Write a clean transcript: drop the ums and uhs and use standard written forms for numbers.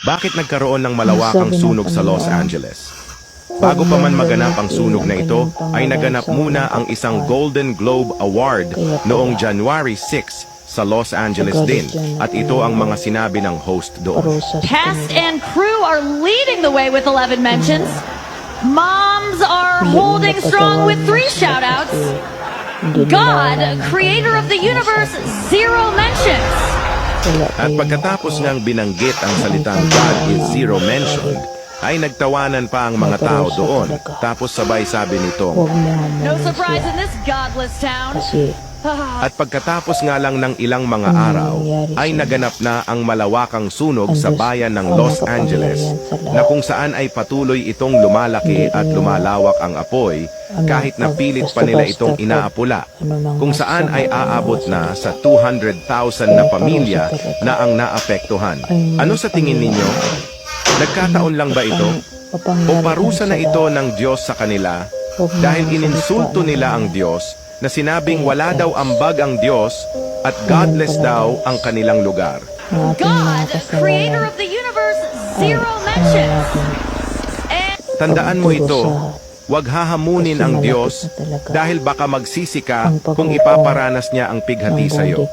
Bakit nagkaroon ng malawakang sunog sa Los Angeles? Bago pa man maganap ang sunog na ito, ay naganap muna ang isang Golden Globe Award noong January 6 sa Los Angeles din. At ito ang mga sinabi ng host doon. Cast and crew are leading the way with 11 mentions. Moms are holding strong with 3 shout-outs. God, creator of the universe, 0 mentions. At pagkatapos ngang binanggit ang salitang God is zero mentioned, ay nagtawanan pa ang mga tao doon. Tapos sabay sabi nitong, No surprise in this godless town. at pagkatapos nga lang ng ilang mga araw, ay naganap na ang malawakang sunog sa bayan ng Los Angeles, na kung saan ay patuloy itong lumalaki at lumalawak ang apoy, kahit na pilit pa nila itong inaapula, kung saan ay aabot na sa 200,000 na pamilya na ang naapektuhan. Ano sa tingin ninyo? Nagkataon lang ba ito? O parusa na ito ng Diyos sa kanila dahil ininsulto nila ang Diyos na sinabing wala daw ambag ang Diyos at godless daw ang kanilang lugar? God, creator of the universe, 0 mentions. Tandaan mo ito, huwag hahamunin ang Diyos dahil baka magsisi ka kung ipaparanas niya ang pighati sa iyo.